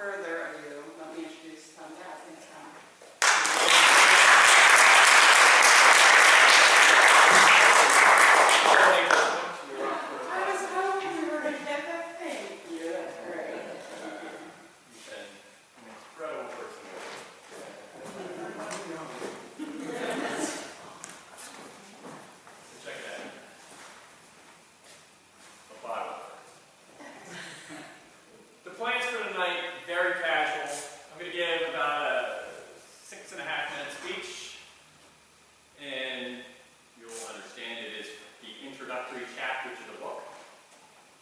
further ado, let me introduce Dowd. Thanks, Tom. I was hoping we were going to get that thing. Yeah, that's great. An incredible person. So check it out. The Bible. The plans for tonight, very casual. I'm going to give about a 6.5-minute speech, and you'll understand it is the introductory chapter to the book.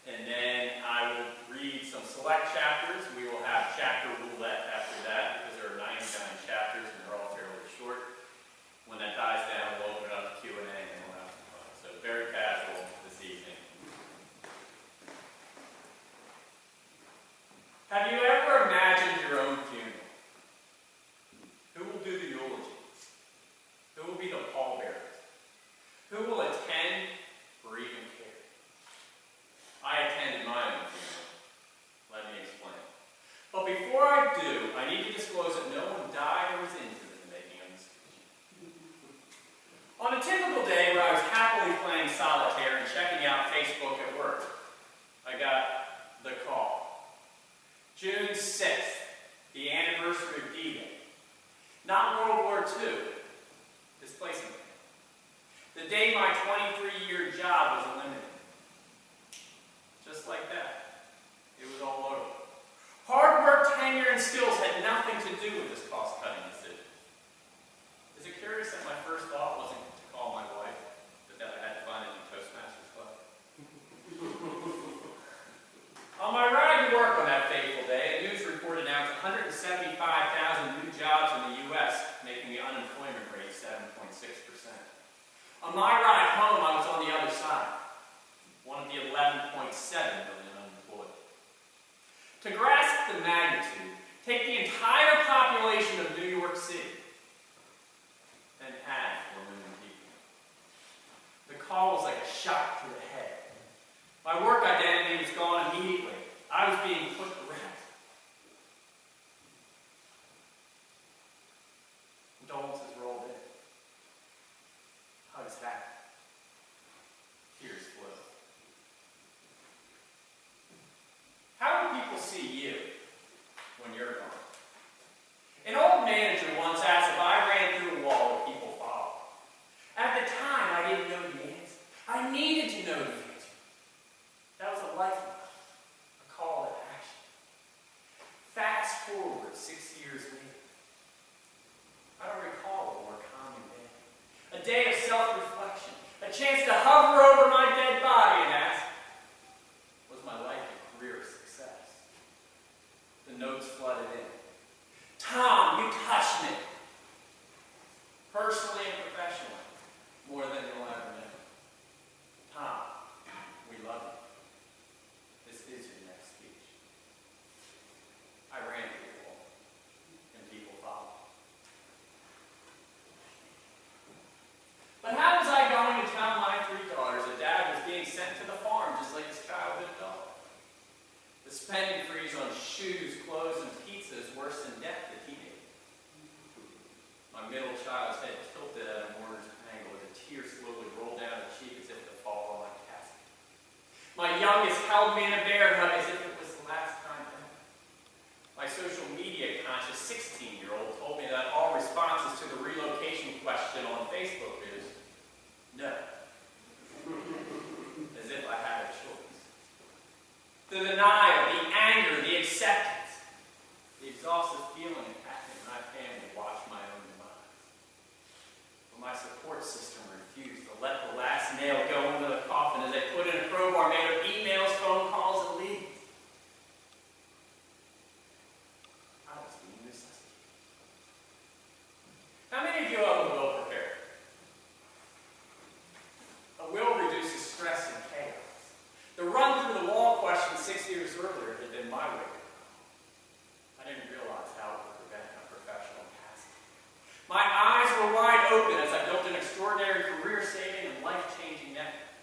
And then I will read some select chapters. We will have chapter roulette after that, because there are 99 chapters and they're all fairly short. When that dies down, we'll open it up to Q&A and then we'll have some fun. So very casual this evening. Have you ever imagined your own funeral? Who will do the eulogy? Who will be the pallbearers? Who will attend or even care? I attended my own funeral. Let me explain. But before I do, I need to disclose that no one died or was injured in the making of this speech. On a typical day where I was happily playing solitaire and checking out Facebook at work, I got the call. June 6th, the anniversary of D-Day. Not World War II, Displacement. The day my 23-year job was eliminated. Just like that. It was all over. Hard work, tenure, and skills had nothing to do with this cost-cutting decision. Is it curious that my first thought wasn't to call my wife, but that I had to find a new Toastmasters club? On my ride to work on that fateful day, a news report announced 175,000 new jobs in the U.S., making the unemployment rate 7.6%. On my ride home, I was on the other side, one of the 11.7 million unemployed. To grasp the magnitude, take the entire population of New York City and add 4 million people. The call was like a shot to the head. My work identity was gone immediately. I was being put to rest. Condolences rolled in. Hugs happened. Tears flowed. How do people see you when you're gone? An old manager once asked if I ran through a wall, would people follow? At the time, I didn't know the answer. I needed to know the answer. That was a lifeline, a call to action. Fast forward 6 years later. I don't recall a more common day. A day of self-reflection. A chance to hover over my dead body and ask, was my life a career success? The notes flooded in. Tom, you touched me. Personally and professionally, more than you'll ever know. Tom, we love you. This is your next speech. I ran to the wall, and people followed. But how was I going to tell my 3 daughters that Dad was being sent to the farm just like his childhood dog? The spending freeze on shoes, clothes, and pizza is worse than death that he made. My middle child's head tilted at a mourner's angle as a tear slowly rolled down her cheek as if to fall on my casket. My youngest held me in a bear hug as if it was the last time ever. My social media conscious 16-year-old told me that all responses to the relocation question on Facebook is no. As if I had a choice. The denial, the anger, the acceptance, the exhaustive feeling impacting my family watched my own demise. But my support system refused to let the last nail go into the coffin as they put in a crowbar made of emails, phone calls, and leads. I was being necessitated. How many of you have a will prepared? A will reduces stress and chaos. The run through the wall question 6 years earlier had been my way. I didn't realize how it would prevent a professional passing. My eyes were wide open as I built an extraordinary career-saving and life-changing network.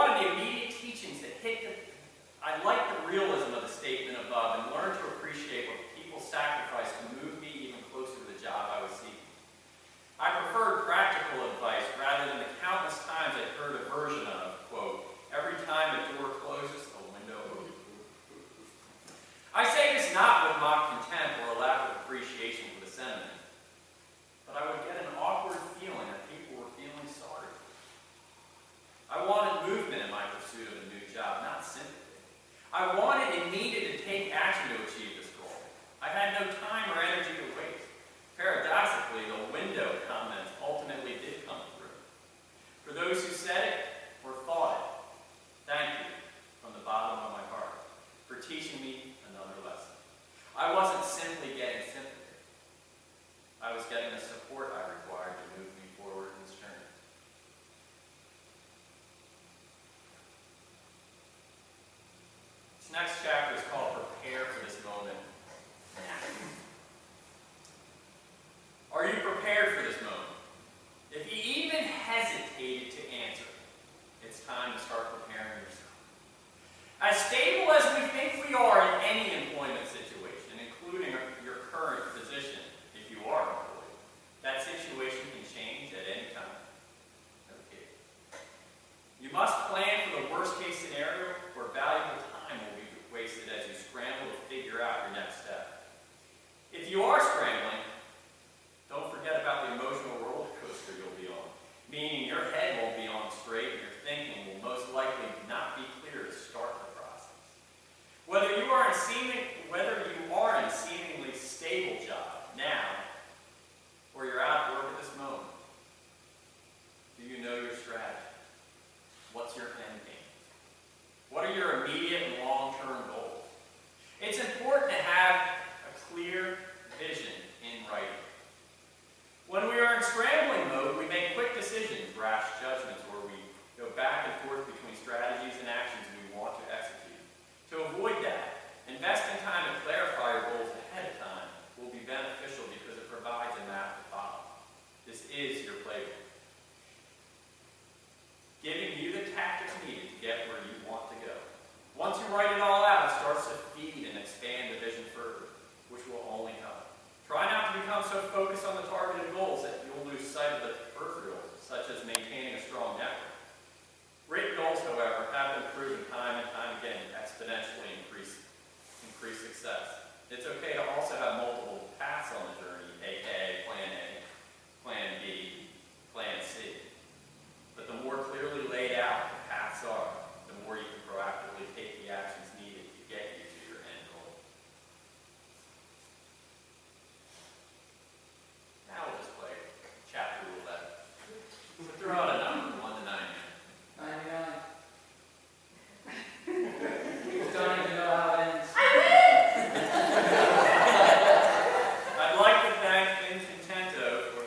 wanted the immediate teachings that I liked the realism of the statement above and learned to appreciate what people sacrificed to move me even closer to the job I was seeking. I preferred practical advice rather than the countless times I'd heard a version of, quote, every time a door closes, a window opens. I say this not with mock contempt or a lack of appreciation for the sentiment, but I would get an awkward feeling that people were feeling sorry. I wanted movement in my pursuit of a new job, not sympathy. I wanted and needed to take action to achieve this goal. I had no time or energy to waste. Paradoxically, the window comments ultimately did come through. For those who said it or thought it, thank you from the bottom of my heart for teaching me another lesson. I wasn't simply getting sympathy. I was getting the support I required to move me forward in this journey. This next chapter is called Prepare for This Moment. Are you prepared for this moment? If you even hesitated to answer, it's time to start preparing yourself. As stable as we think we are in any employment situation, including your current position, if you are employed, that situation can change at any time. Okay. You must plan for the worst case scenario where valuable time will be wasted as you scramble to figure out your next step. If you are scrambling, don't forget about the emotional roller coaster you'll be on, meaning your head won't be on straight and your thinking will most likely not be clear to start the process. Whether you are in a seemingly stable job now, or you're out of work at this moment, do you know your strategy? What's your end game? What are your immediate and long-term goals? It's important to have a clear vision in writing. When we are in scrambling mode, we make quick decisions, rash judgments, or we go back and forth between strategies and actions we want to execute. To avoid that, investing time to clarify your goals ahead of time will be beneficial because it provides a map to follow. This is your playbook, giving you the tactics needed to get where you want to go. Once you write it all out, it starts to feed and expand the vision further, which will only help. Try not to become so focused on the targeted goals that you'll lose sight of the peripherals, such as maintaining a strong network. Written goals, however, have been proven time and time again to exponentially increase success. It's okay to also have multiple paths on the journey, aka Plan A, Plan B, Plan C. But the more clearly laid out the paths are, the more you can proactively take the actions needed to get you to your end goal. Now we'll just play chapter roulette. We'll throw out a number, 1 to 99. 99. Don't even know how it ends. I'd like to thank Incontento for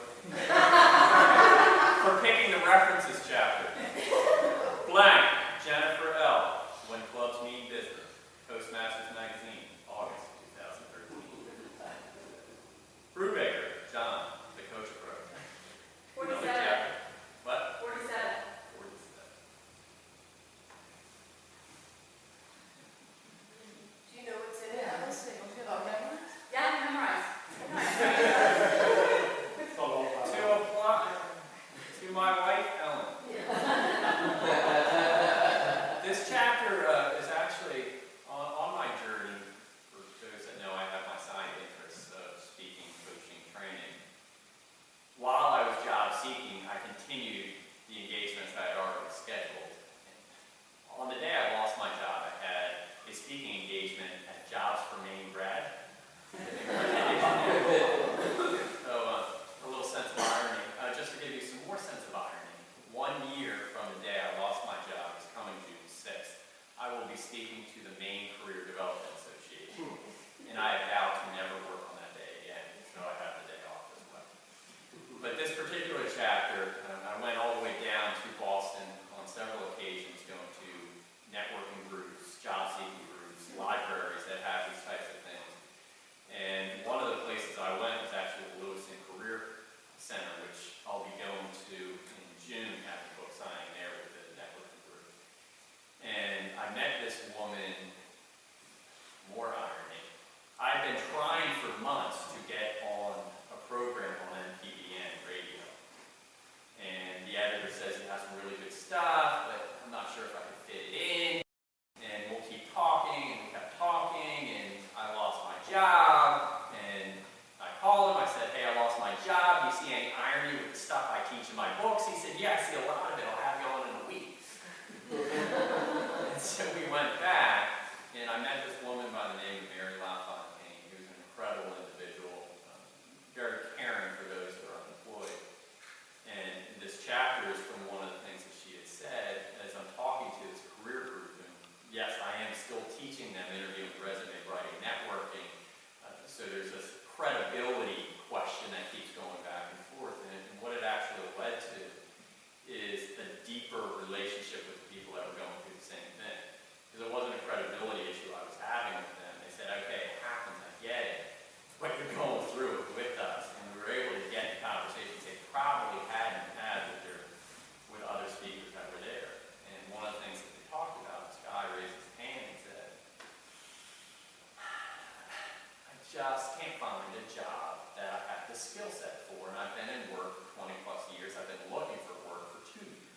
the skill set for, and I've been in work for 20 plus years. I've been looking for work for 2 years.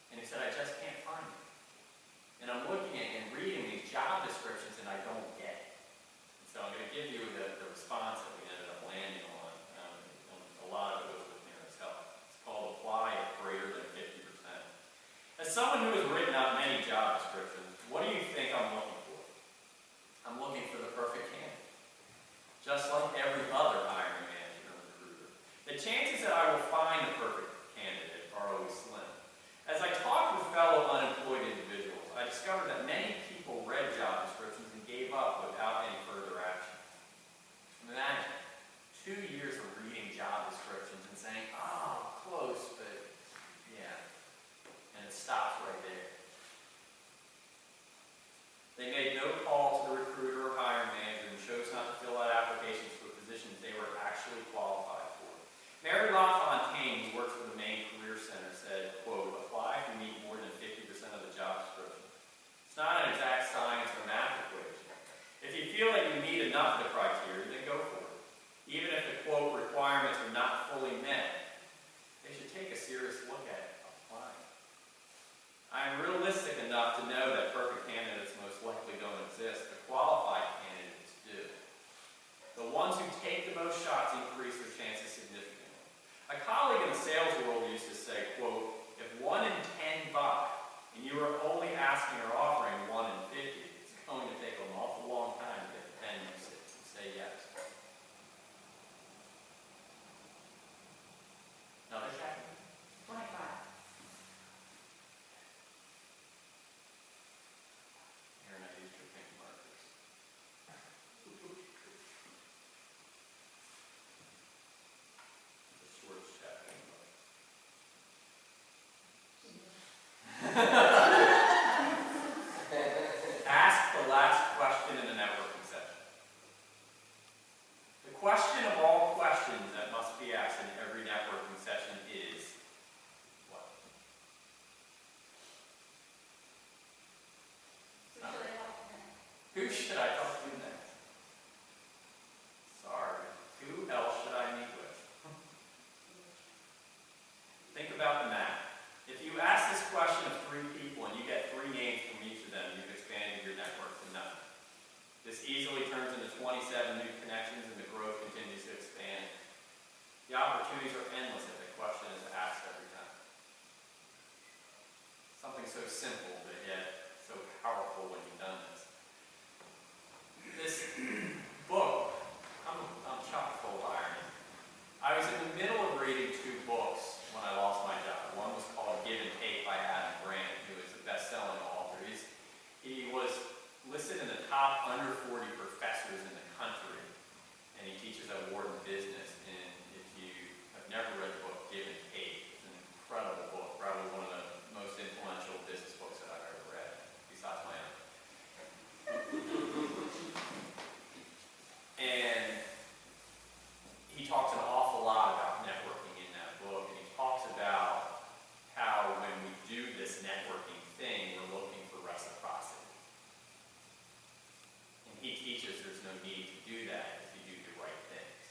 And he said, I just can't find it. And I'm looking at and reading these job descriptions and I don't get it. And so I'm going to give you the response that we ended up landing on. A lot of it was with Mary's help. It's called apply at greater than 50%. As someone who has written out many job descriptions, what do you think I'm looking for? I'm looking for the perfect candidate. Just like every other hiring manager and recruiter. The chances that I will find the perfect candidate are always slim. As I talked with fellow unemployed individuals, I discovered that many people read job descriptions and gave up without any further action. Imagine 2 years of reading job descriptions and saying, oh, close, but yeah. And it stops right there. They made no call to the recruiter or hiring manager and chose not to fill out applications for positions they were actually qualified for. Mary LaFontaine, who works for the Maine Career Center, said, quote, apply if you meet more than 50% of the job description. It's not an exact science or math equation. If you feel that you meet enough of the criteria, then go for it. Even if the quote requirements are not fully met, they should take a serious look at applying. I am realistic enough to know that perfect candidates most likely don't exist, but qualified candidates do. The ones who take the most shots increase their chances significantly. A colleague in the sales world used to say, quote, if 1 in 10 buy, and you are only asking or offering 1 in 50, it's going to take an awful long time to get the 10 you say yes. Another check? 25. Aaron, I used your pink markers. The shortest check anyway. Ask the last question in the networking session. The question of all questions that must be asked in every networking session is what? Who should I talk to next? Sorry. Who else should I meet with? Think about the math. If you ask this question of 3 people and you get 3 names from each of them, you've expanded your network to nothing. This easily turns into 27 new connections and the growth continues to expand. The opportunities are endless if the question is asked every time. Something so simple, but yet so powerful when you've done this. This book, I'm chock full of irony. I was in the middle of reading 2 books when I lost my job. One was called Give and Take by Adam Grant, who is a best-selling author. He was listed in the top under 40 professors in the country, and he teaches at Wharton Business. And if you have never read the book Give and Take, it's an incredible book, probably one of the most influential business books that I've ever read, besides my own. And he talks an awful lot about networking in that book, and he talks about how when we do this networking thing, we're looking for reciprocity. And he teaches there's no need to do that if you do the right things.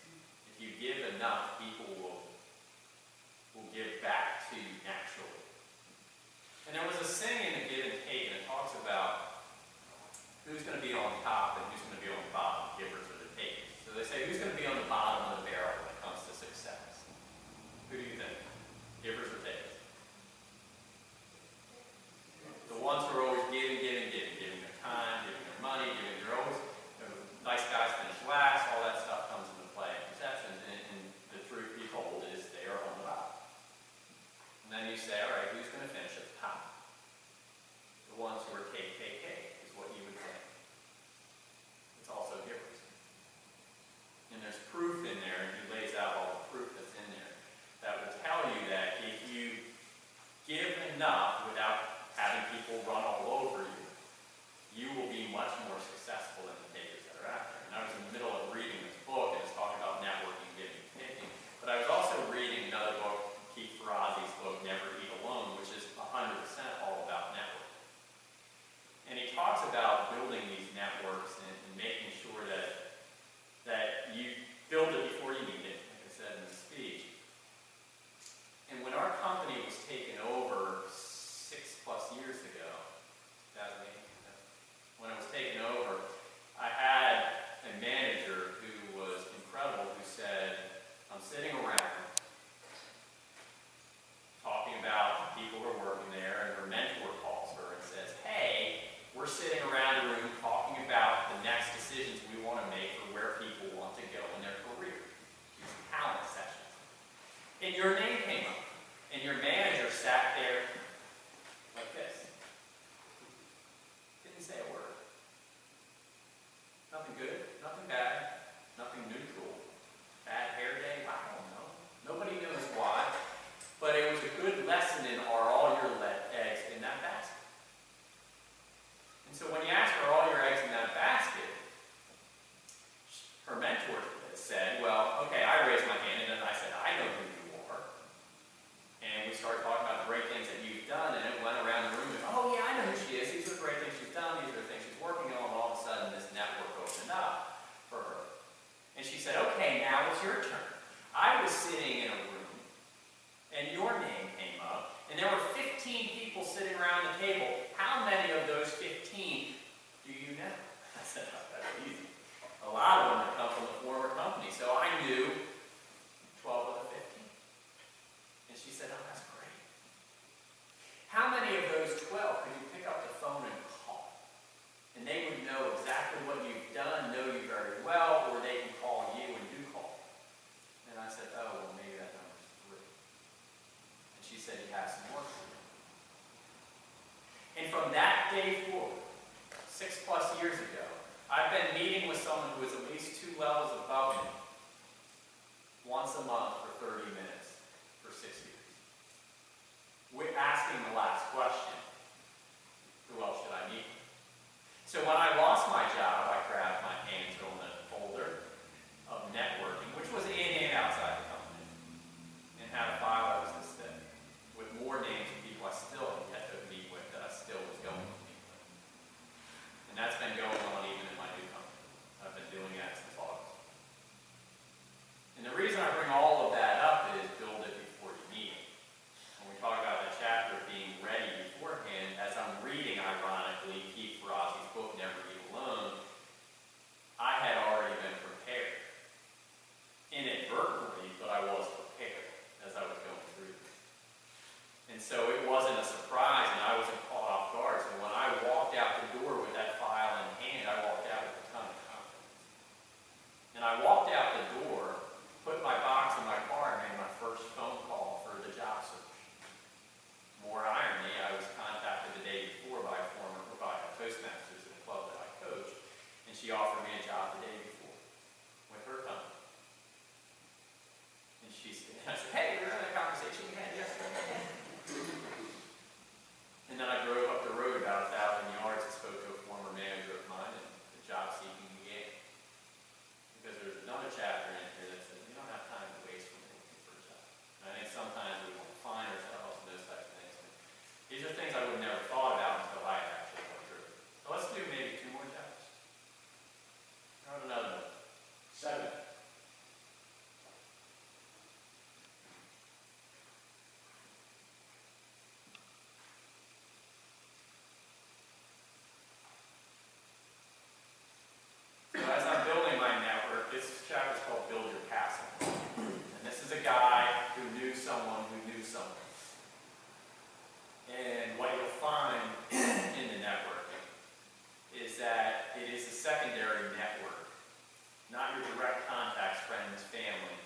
If you give enough, people will give back to you naturally. And there was a saying in the Give and Take, and it talks about who's going to be on top and who's going to be on the bottom, givers or the takers. So they say, who's going to be on the bottom of the barrel when it comes to success? Who do you think? Givers or takers? The ones who are always giving their time, giving their money, giving their always, nice guys finish last, all that stuff comes into play in perception, and the truth be told is they are on the bottom. And then you say, all right, who's going to finish at the top? The ones who are take, is what you would think. said, "Oh, that's easy." A lot of them had come from the former company, so I knew 12 of the 15. And she said, "Oh, that's great. How many of those 12 could you pick up the phone and call? And they would know exactly what you've done, know you very well, or they can call you and you call." And I said, "Oh, well, maybe that number's 3. And she said, "You have some work to do." And from that day forward, 6+ years ago, I've been meeting with someone who is at least 2 levels above me once a month for 30 minutes for 6 years. We're asking the last question: who else should I meet? So when I lost my job, I grabbed my hands on a folder of networking, which was in and outside the company, and had a file that was this thick with more names of people I still had yet to meet with, that I still was going to meet with. And that's been going on even in my new company. I've been doing that since August. And the reason I bring all of that up is build it before you need it. When we talk about the chapter of being ready beforehand, as I'm reading, ironically, Keith Ferrazzi's book, Never Eat Alone, I had already been prepared. Inadvertently, but I was prepared as I was going through this. And so it wasn't a surprise, and I wasn't caught off guard. So when I walked out the door with that file in hand, I walked out with a ton of confidence. And I walked out the door, put my box in my car, and made my first phone call for the job search. More irony, I was contacted the day before by a Toastmasters at a club that I coach, and she offered me a job the day before with her company. And I said, "Hey, remember that conversation we had yesterday?" And then I drove up the road about 1,000 yards and spoke to a former manager of mine, and the job seeking began. Because there's another chapter in here that says you don't have time to waste when you're looking for a job. And I think sometimes we want to find ourselves and those types of things. And these are things I would have never thought about until I actually went through it. So let's do maybe 2 more chapters. Or another one. 7. So as I'm building my network, this chapter is called Build Your Castle. And this is a guy who knew someone who knew someone. And what you'll find in the networking is that it is a secondary network, not your direct contacts, friends, family,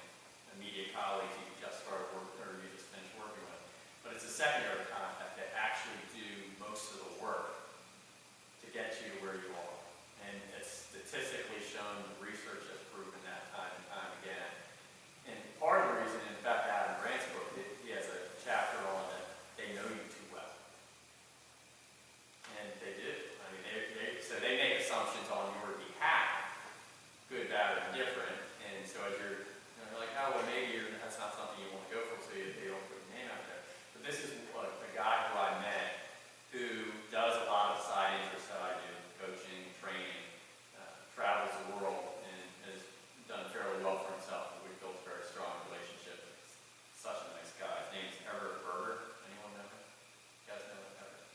immediate colleagues you just started working or you just finished working with. But it's a secondary contact that actually do most of the work to get you to where you are. And it's statistically shown, research has proven that time and time again. And part of the reason, in fact, Adam Grant's book, he has a chapter on that they know you too well. And they do. I mean, so they make assumptions on your behalf, good, bad, or indifferent. And so as you're like, "Oh, well, maybe that's not something you want to go for," so they don't put your name out there. But this is a guy who I met who does a lot of side interests that I do, coaching, training, travels the world, and has done fairly well for himself. We've built a very strong relationship. Such a nice guy. His name is Everett Berger. Anyone know him? You guys know Everett?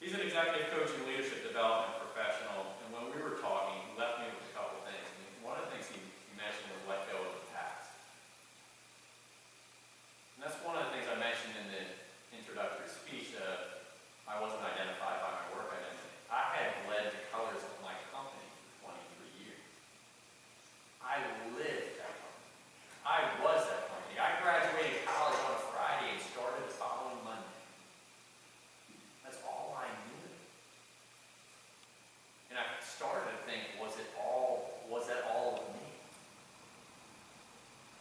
He's an executive coach and leadership development professional, and when we were talking, he left me with a couple of things. I mean, one of the things he mentioned was let go of the past. And that's one of the things I mentioned in the introductory speech. I wasn't identified by my work identity. I had led the colors of my company for 23 years. I lived that company. I was that company. I graduated college on a Friday and started the following Monday. That's all I knew. And I started to think, was that all of me?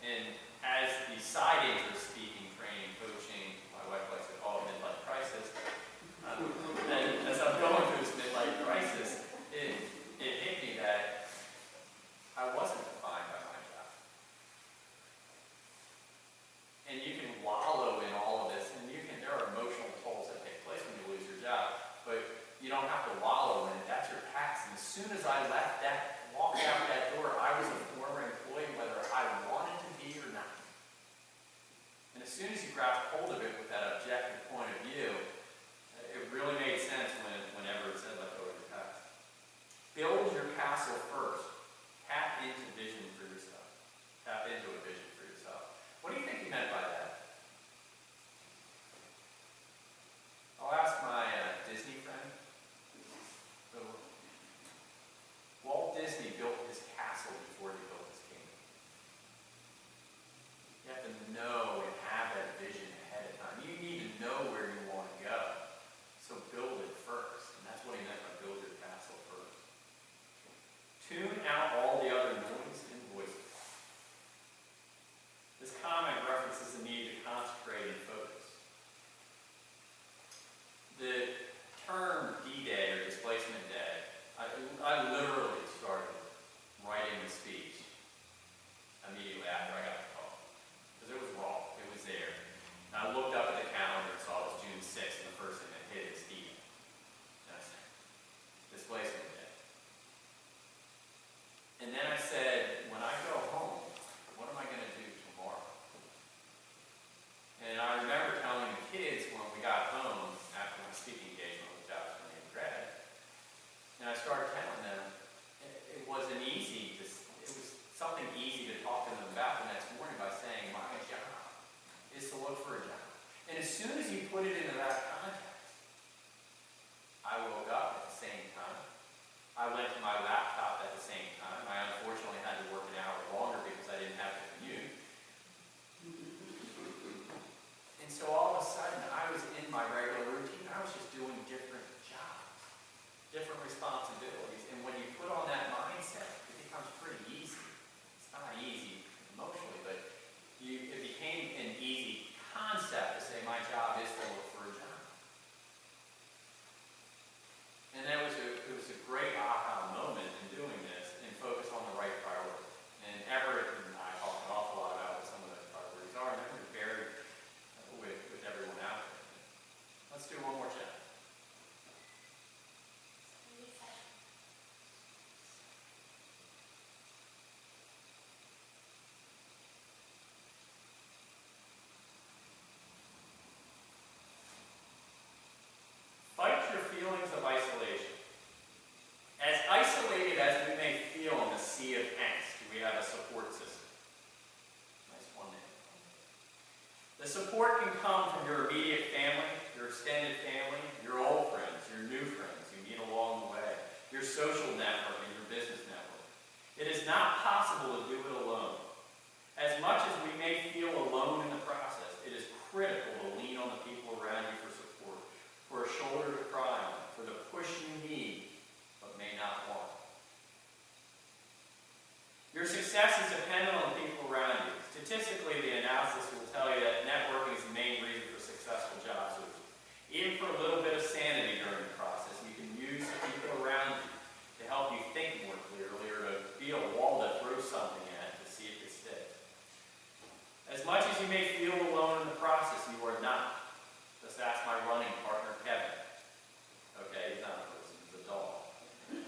And as the side interest, speaking, training, coaching, my wife likes to call it midlife crisis, and as I'm going through this midlife crisis, it hit me that I wasn't defined by my job. And you can wallow in all of this, and there are emotional tolls that take place when you lose your job, but you don't have to wallow in it. That's your past. And as soon as I walked out that door, I was a former employee, whether I wanted to be or not. And as soon as you grasp hold of it with that objective point of view, it really made sense when as soon as you put it into that context, I woke up at the same time. I went to my laptop at the same time. I unfortunately had to work an hour longer because I didn't have to commute. And so all of a sudden, I was in my regular routine. I was just doing different jobs, different responsibilities. And when you put on that mindset, it becomes pretty easy. It's not easy emotionally, but it became an easy concept to say my job is to look for a job. And it was a great aha moment in doing this and focus on the right priorities. And Everett and I talked an awful lot about what some of those priorities are, and they're varied with everyone out there. Let's do one more chat. Fight your feelings of isolation. As isolated as we may feel in the sea of angst, we have a support system. Nice one name. The support can come from your immediate family, your extended family, your old friends, your new friends you meet along the way, your social network and your business network. It is not possible to do it alone. As much as we may feel alone in the process, it is critical to lean on the people around you for support, for a shoulder to cry on, for the push you need but may not want. Your success is dependent on the people around you. Statistically, the analysis will tell you that networking is the main reason for successful job searches. Even for a little bit of sanity during the process, you can use the people around you to help you think more clearly or to be a wall to throw something at to see if it sticks. As much as you may feel alone in the process, you are not. Just ask my running partner, Kevin. Okay, he's not a person, he's a dog.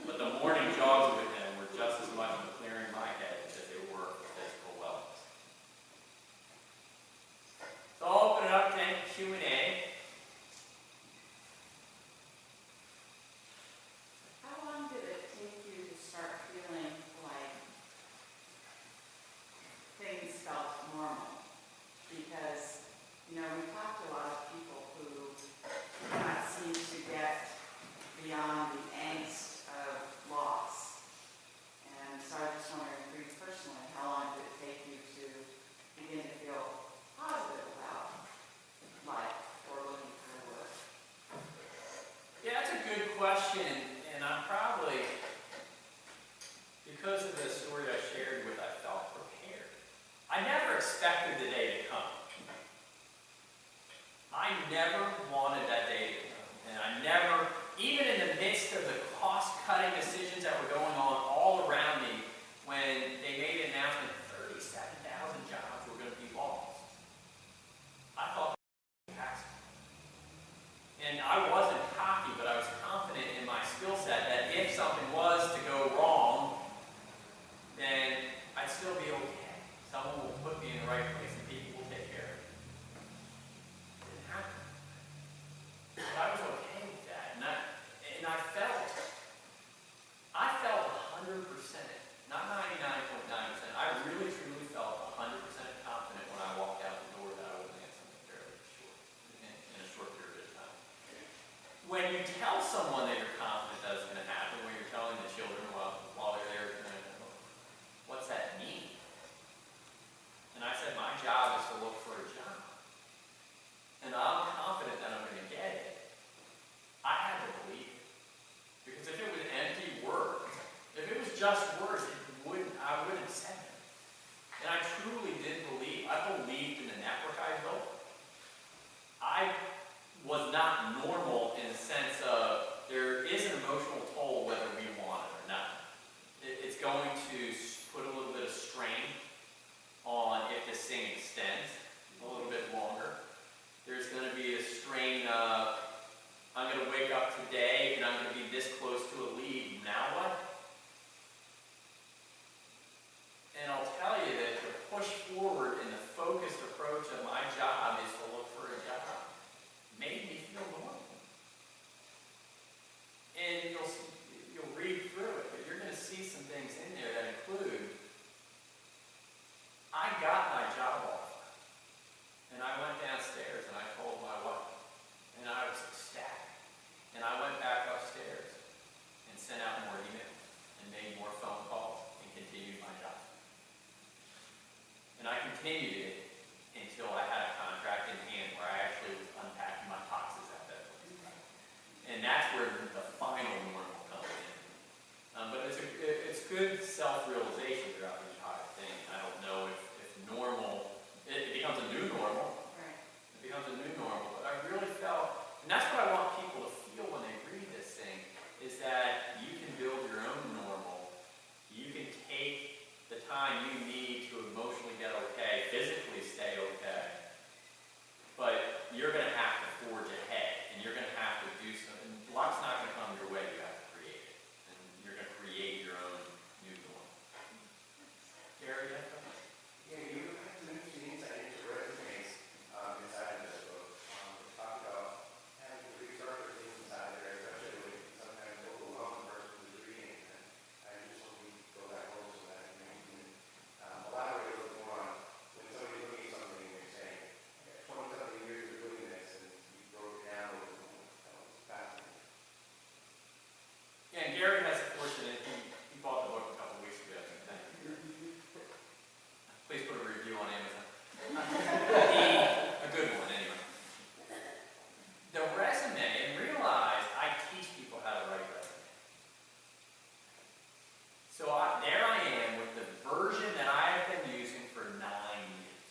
But the morning jogs with him were just as much of clearing my head as they were for physical wellness. So I'll open it up to Q&A. How long did it take you to start feeling like things felt normal? Because, we talked to a lot of people who do not seem to get beyond the angst of loss. And so I was just wondering for you personally, how long did it take you to begin to feel positive about life or looking for work? Yeah, that's a good question, and I'm probably, because of the story I shared with, I felt prepared. I never expected the day to come. I never wanted that day to come, and I never, even in the midst of the cost-cutting decisions that were going on all around me, when they made an announcement 37,000 jobs were going to be lost, I thought it was fantastic. And I wasn't cocky, but I was confident in my skill set that if something was to go wrong, then I'd still be okay. Someone will put me in the right place and people will take care of it. It didn't happen. But I was okay with that. And I felt 100%, not 99.9%. I really, truly felt 100% confident when I walked out the door that I would land something fairly short, in a short period of time. When you tell someone that you're confident that it's going to happen, when you're telling the children while they're there, what's that mean? And I said, my job is to look for a job. And I'm confident that I'm going to get it. I had to believe it. Because if it was empty words, if it was just words, I wouldn't have said it. And I truly did believe. I believed in the network I built. I was not normal in the sense of there is an emotional toll whether we want it or not. It's going to put a little bit of strain on if this thing extends a little bit longer. There's going to be a strain of, I'm going to wake up today and I'm going to be this close to a lead. Now what? And I'll tell you that the push forward and the focused approach of my job is to look for a job made me feel normal. going to have to forge ahead, and you're going to have to do something. Luck's not going to come your way. You have to create it, and you're going to create your own new norm. Gary, you have something? Yeah, you have some interesting insight into resumes inside of this book. Talk about having to restructure things inside there, especially when sometimes overwhelming person who's reading. And I just want to go back over so that you can elaborate a little more on when somebody's looking at something and you're saying, I got 20-something years of doing this, and you wrote it down over the phone. That was fascinating. Yeah, and Gary has a portion, and he bought the book a couple weeks ago. Thank you. Please put a review on Amazon. A good one, anyway. The resume, and realize I teach people how to write resumes. So there I am with the version that I have been using for 9 years.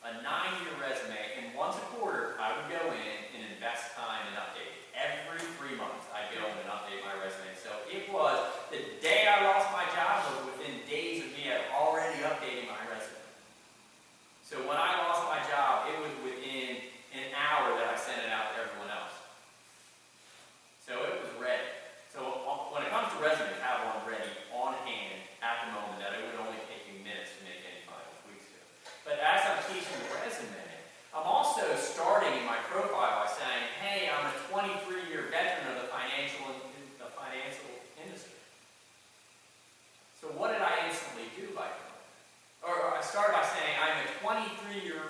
A 9-year resume, and once a quarter, I would go in and invest time and update it. Every 3 months, I'd go in and update my resume. So it was, the day I lost my job was within days of me already updating my resume. So when I lost my job, it was within an hour that I sent it out to everyone else. So it was ready. So when it comes to resumes, have one ready on hand at the moment that it would only take me minutes to make any final tweaks to. But as I'm teaching the resume, I'm also starting in my profile by saying, hey, I'm a 23-year veteran of the financial industry. So what did I instantly do by doing that? Or I started by saying, I'm a 23-year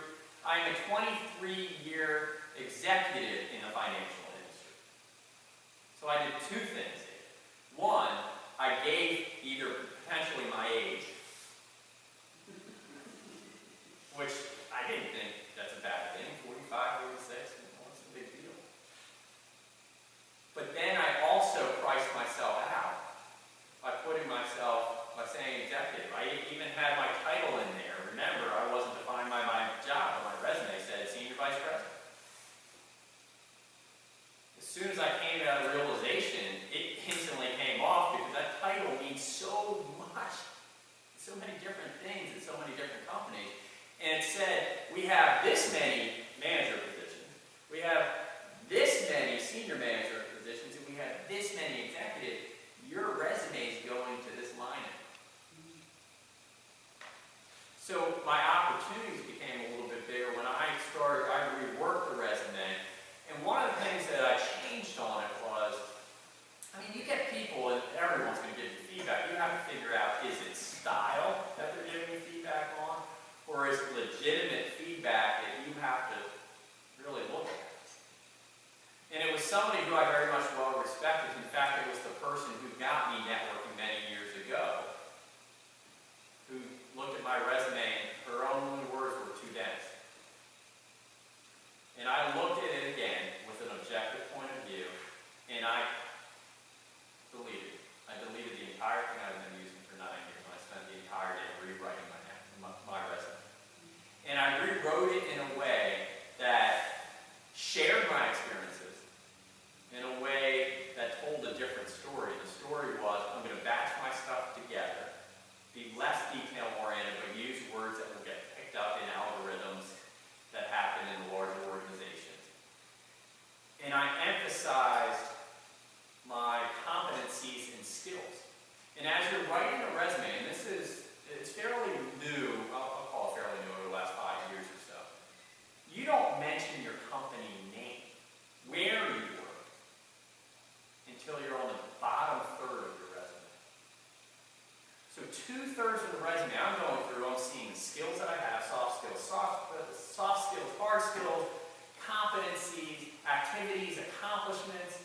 executive in the financial industry. So I did 2 things here. One, I gave either potentially my age, which I didn't think that's a bad thing, 45, 46, what's a big deal? But then I also priced myself out by saying executive. I even had my title in there. Remember, I wasn't defined by my job, but my resume said Senior Vice President. As soon as I came to that realization, it instantly came off because that title means so much, so many different things in so many different companies. And it said, we have this many manager positions, we have this many senior manager positions, and we have this many executive. Your resume is going to this line. So my opportunities became a little bit bigger when I reworked the resume. And one of the things that I changed on it was, I mean, you get people, and everyone's going to give you feedback. You have to figure out, is it style that they're giving you feedback on? Or is it legitimate feedback that you have to really look at? And it was somebody who I very much well respected. In fact, it was the person who got me networking many years ago, who looked at my resume and her own words were too dense. And I looked at it again with an objective point of view, and I deleted it. I deleted the entire thing I've been using for 9 years, and I spent the entire day rewriting my resume. And I rewrote it in a way that shared my experiences in a way that told a different story. The story was, I'm going to batch my stuff together, be less detail-oriented, but use words that will get picked up in algorithms that happen in larger organizations. And I emphasized my competencies and skills. And as you're writing a resume, and it's fairly new, I'll call it fairly new over the last 5 years or so, you don't mention your company name, where you work, until you're on the bottom third of your resume. So 2/3 of the resume I'm going through, I'm seeing the skills that I have, soft skills, hard skills, competencies, activities, accomplishments,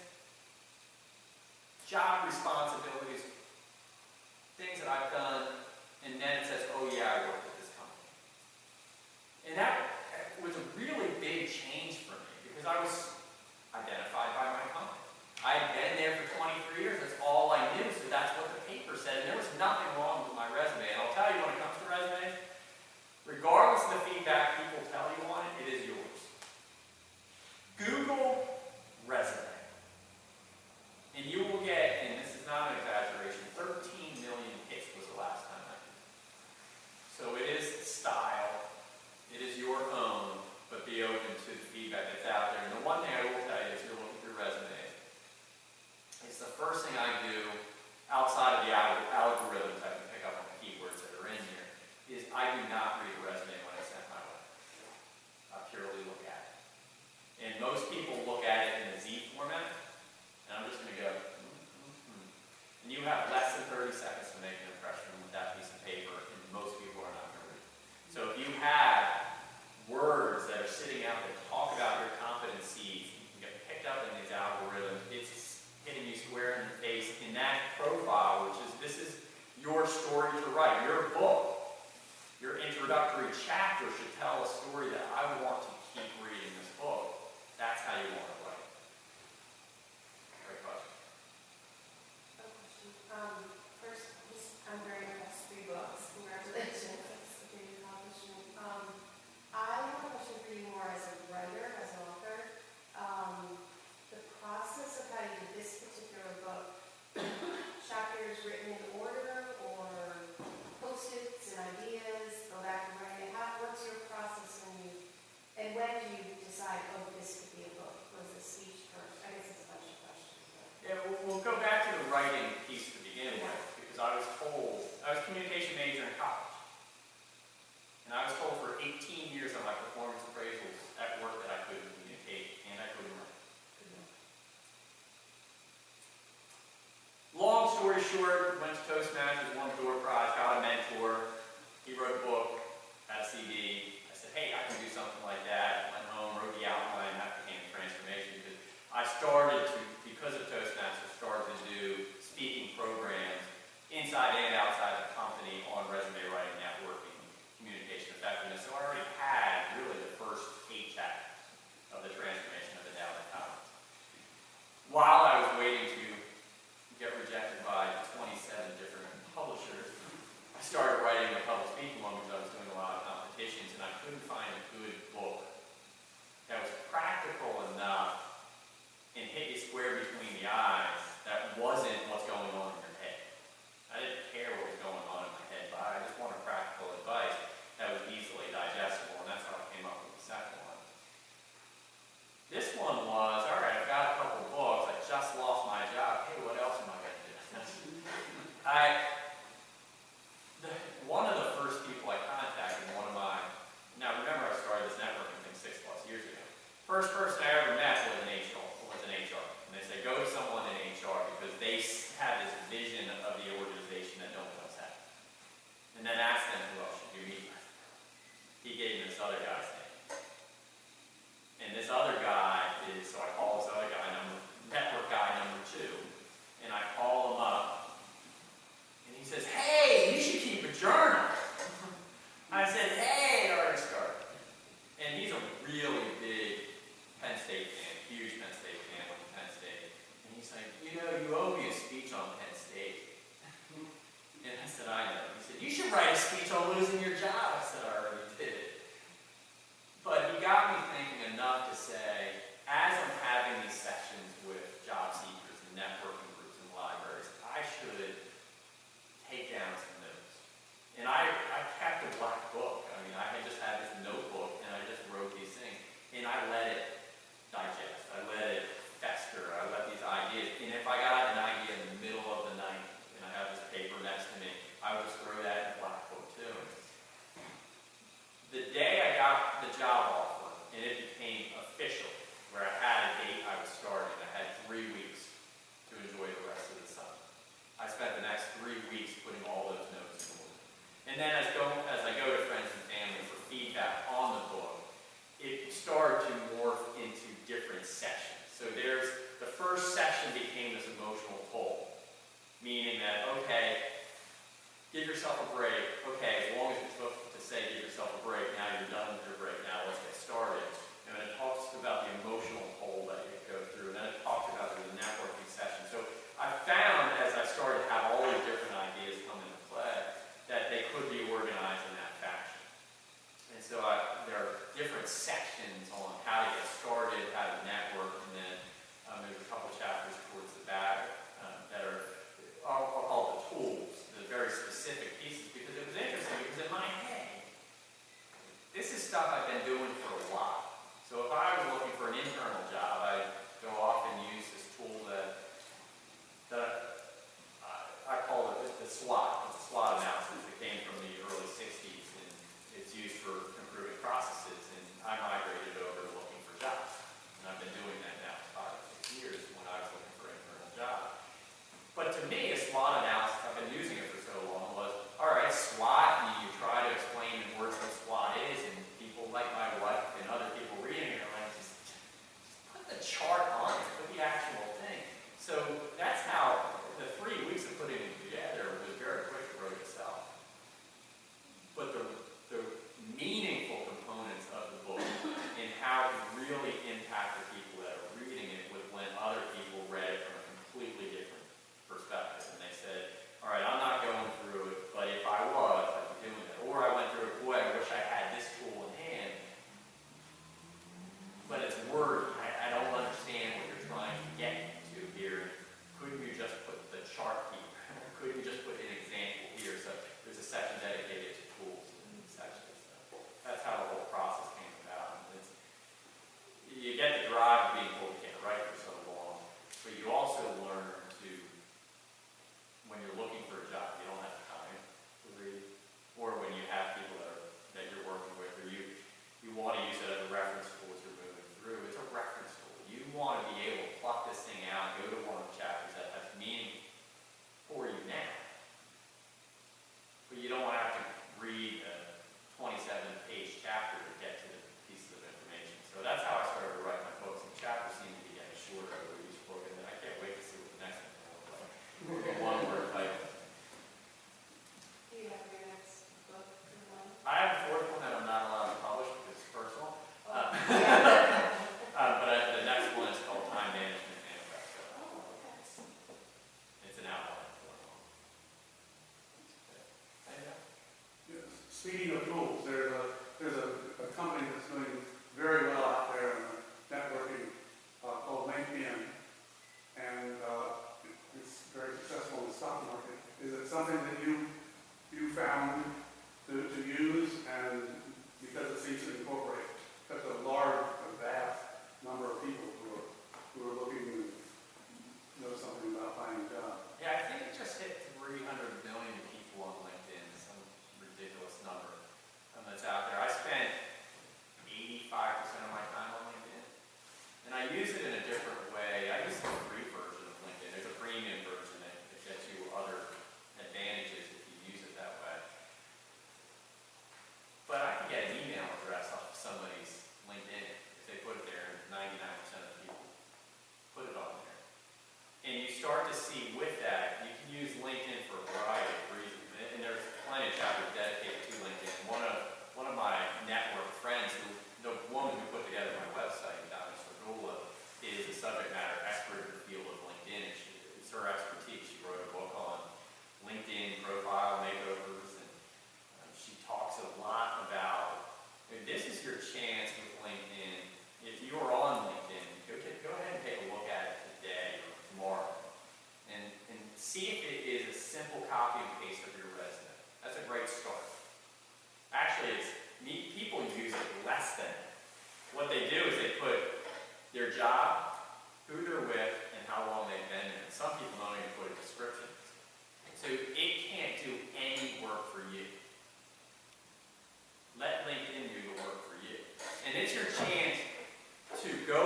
job responsibilities, things that I've done, and then it says, oh yeah, I worked at this company. And that was a really big change for me because I was identified by my company. I had been there for 23 years, that's all I knew, so that's what the paper said, and there was nothing wrong with my resume. And I'll tell you, when it comes to resumes, regardless of the feedback people tell you on it, it is yours. Google resume. And you will get, and this is not an exaggeration, 13 million hits was the last time I did it. So it short, went to Toastmasters, won the door prize, got a mentor. He wrote a book, had a CD. I said, hey, I can do something like that. Went home, wrote the outline, that became a transformation because I started to, because of Toastmasters, started to do speaking programs inside and outside the company on resume writing, networking, communication effectiveness. So I already had really the first 8 chapters of the transformation of the Dowd II. While I was waiting to get rejected by 27 different publishers, I started writing a public speaking one because I was doing a lot of competitions, and I couldn't find a good book that was practical enough and hit you square between the eyes that wasn't what's going on in your head. I didn't care what was going on in my head, but I just wanted practical advice that was easily digestible, and that's how I came up with the second one. This one was, all right, I've got a couple books, I just lost my job, hey, what else am I going to do? One of the first people I contacted, now remember I started this networking thing 6+ years ago. First person I ever met was an HR. And they say, go to someone in HR because they have this vision of the organization that no one else has. And then ask them who else should you meet with. He gave me this other guy's name. And this other guy so I call this other guy, network guy number 2, and I call him up, and he says, hey, you should keep a journal. I said, hey, it already started. And he's a really big Penn State fan, huge Penn State fan, went to Penn State. And he's like, you owe me a speech on Penn State. And I said, I know. He said, you should write a speech on losing your job. I said, I already did it. But he got me thinking enough to say, as I'm having these sessions with job seekers and networking groups and libraries, I should take down some notes. And I kept a black book. I mean, I had just had this notebook, and I just wrote these things. And I let it digest. I let it fester. I let these ideas. And if I got an idea in the middle of the night, and I have this paper next to me, I would just throw that in the black book too. The day I got the job offer, and it became official, where I had a date I was starting, I had 3 weeks to enjoy the rest of the summer. I spent the next 3 weeks putting all those notes in order. And then as I go to friends and family for feedback on the book, it started to morph into different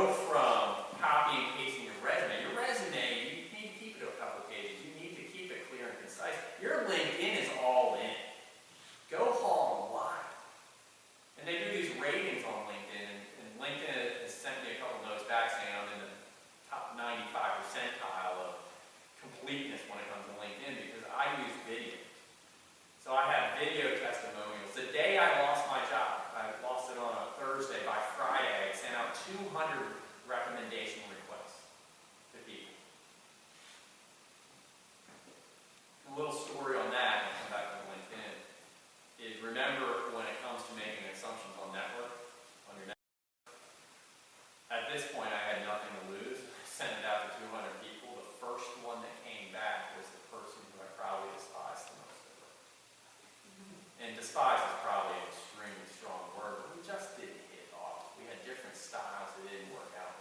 go from copy and pasting your resume. Your resume, you need to keep it a couple pages. You need to keep it clear and concise. Your LinkedIn is all in. Go haul a lot. And they do these ratings on LinkedIn, and LinkedIn has sent me a couple notes back saying I'm in the top 95 percentile of completeness when it comes to LinkedIn because I use video. So I have video testimonials. The day I lost my job, I lost it on a Thursday. By Friday, I sent out 200 recommendation requests to people. A little story on that, and I'll come back to LinkedIn, is remember when it comes to making assumptions on your network, at this point I had nothing to lose. I sent it out to 200 people. The first one that came back was the person who I probably despised the most ever. And despise is probably an extremely strong word, but we just didn't hit it off. We had different styles that didn't work out.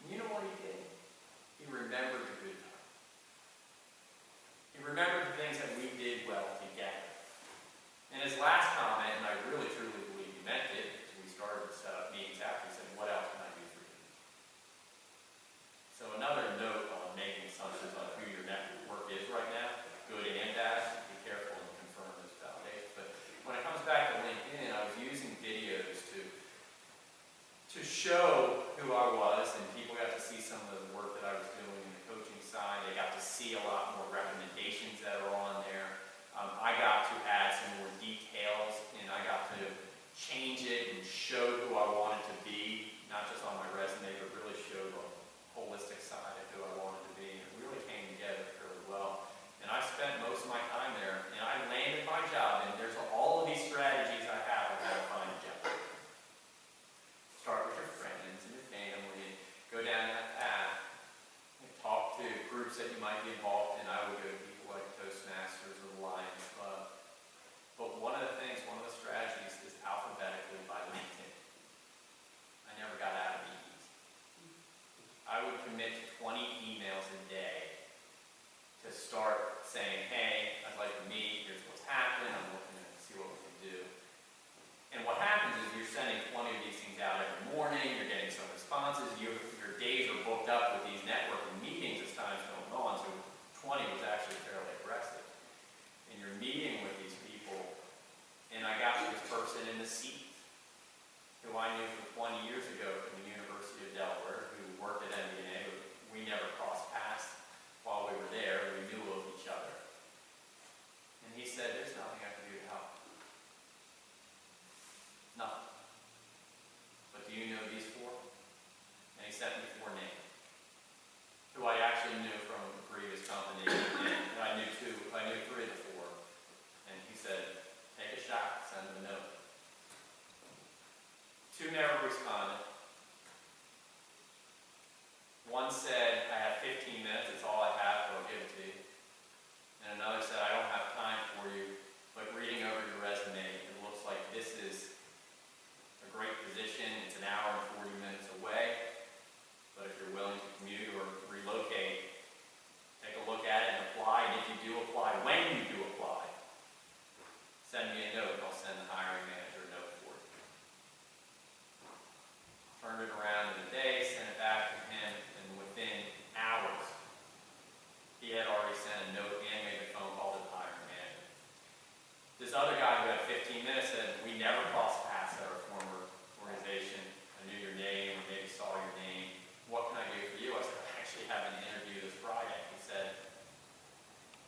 And you know what he did? He remembered the good times. He remembered the things that we did well together. And his last comment, and I really truly believe he meant it, because we started to set up meetings after, he said, "What else can I do for you?" So another note on making assumptions on who your network is right now, good and bad, be careful and confirm those validations. But when it comes back to LinkedIn, I was using videos to show who I was, and people got to see some of the work that I was doing in the coaching side. They got to see a lot more recommendations that are on there. I got to add some more details, and I got to change it and show who I wanted to be, not just on my resume, but really show the holistic side of who I wanted to be. And it really came together fairly well. And I spent most of my time there, and I landed my job, and there's all of these strategies I have on how to find a job. Start with your friends and your family, and go down that path, and talk to groups that you might be involved in. I would go to people like Toastmasters or the Lions Club. But one of the strategies is alphabetically by LinkedIn. I never got out of these. I would commit to 20 emails a day to start saying, "Hey, I'd like to meet, here's what's happening, I'm looking to see what we can do." And what happens is you're sending 20 of these things out every morning, you're getting some responses, your days are booked up with these networking meetings as time's going on, so 20 was actually fairly aggressive. And you're meeting with these people, and I got this person in the seat who I knew from 20 years ago from the University of Delaware, who worked at MBA, but we never crossed paths while we were there. We knew of each other. And he said, "There's nothing I can do to help." Nothing. "But do you know these four?" And he sent me 4 names, who I actually knew from a previous company, and I knew 3 of the 4. And he said, "Take a shot, send them a note." 2 never responded. One said, "I have 15 minutes, it's all I have, but I'll give it to you." And another said, "I don't have time for you, but reading over your resume, it looks like this is a great position. It's an hour and 40 minutes away, but if you're willing to commute or relocate, take a look at it and apply. And if you do apply, when you do apply, send me a note and I'll send the hiring manager a note for you." Turned it around in a day, sent it back to him, and within hours, he had already sent a note and made a phone call to the hiring manager. This other guy who had 15 minutes said, "We never crossed paths at our former organization. I knew your name, or maybe saw your name. What can I do for you?" I said, "I actually have an interview this Friday." He said,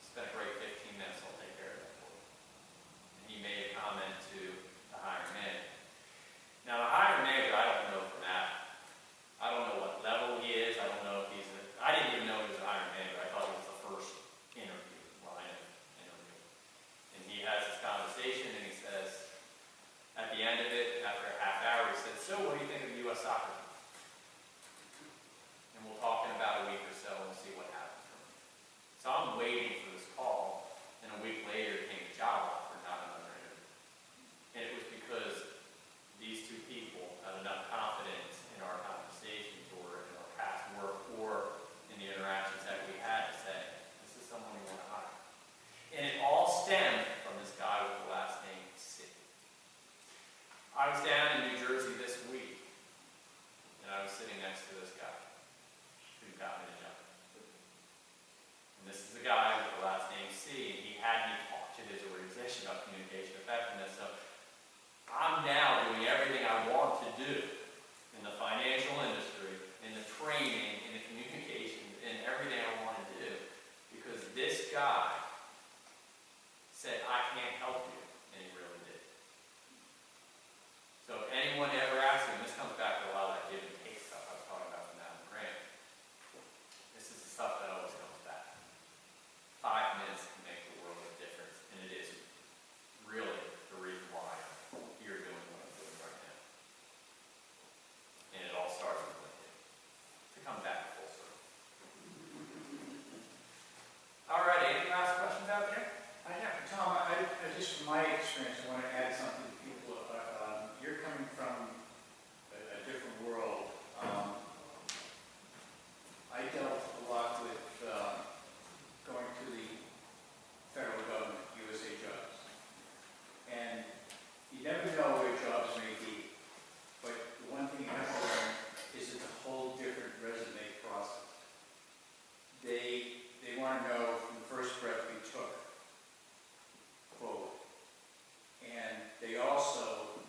"Spent a great 15 minutes, I'll take care of that for you." And he made a comment to the hiring manager. Now, the hiring manager, I don't know from that. I don't know what level he is. I don't know if I didn't even know he was a hiring manager. I thought it was the first interview, line of interview. And he has this conversation, and he says, at the end of it, after a half hour, he said, "So, what do you think of U.S. soccer?" And we'll talk in about a week or so and see what happens from it. So I'm waiting for this call, and a week later came a job offer, not another interview. And it was because these 2 people had enough confidence in our conversations or in our past work or in the interactions this is a guy with the last name C, and he had me talk to his organization about communication effectiveness. So I'm now doing everything I want to do in the financial industry, in the training, in the communication, in everything I want to do, because this guy said, I can't help you, and he really did. So if anyone ever asks you, and this comes back to a lot of that give and take stuff I was talking about from Dowd Grant, this is the stuff that always comes back. 5 minutes can make the world of difference, and it is really the reason why I'm here doing what I'm doing right now. And it all starts with LinkedIn. To come back full circle. All right, any last questions out there? I have, Tom, I just from my experience, I want to add something to people. You're coming from a different world. I dealt a lot with going to the federal government, USA jobs. And you never know where jobs may be. But the one thing you have to learn is it's a whole different resume process. They want to know from the first breath you took, quote. And they also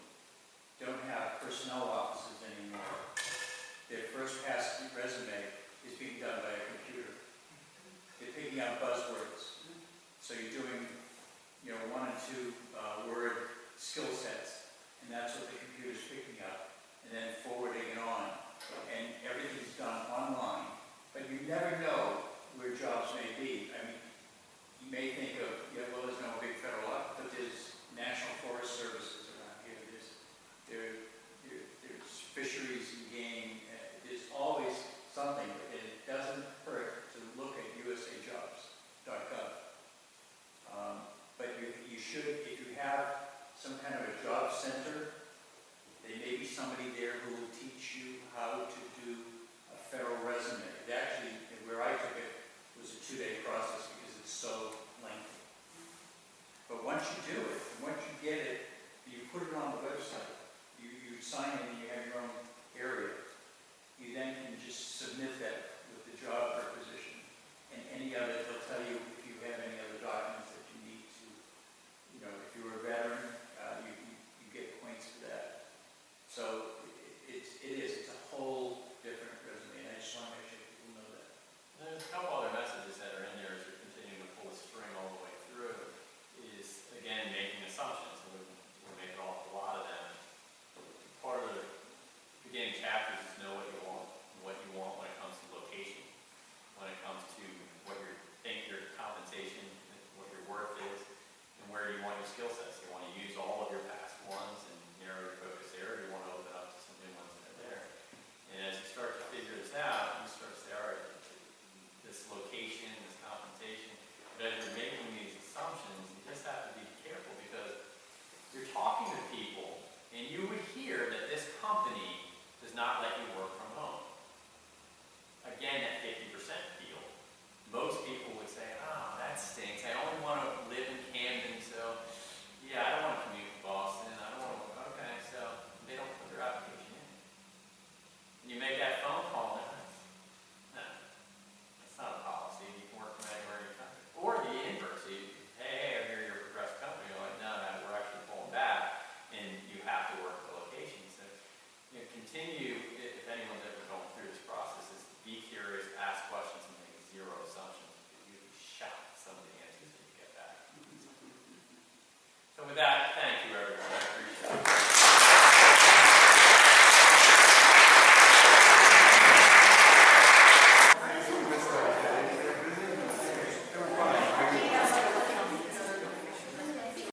don't have personnel offices anymore. Their first pass resume is being done by a computer. They're picking out buzzwords. So you're doing, 1 and 2 word skill sets, and that's what the computer's picking up, and then forwarding it on. And everything's done online. But you never know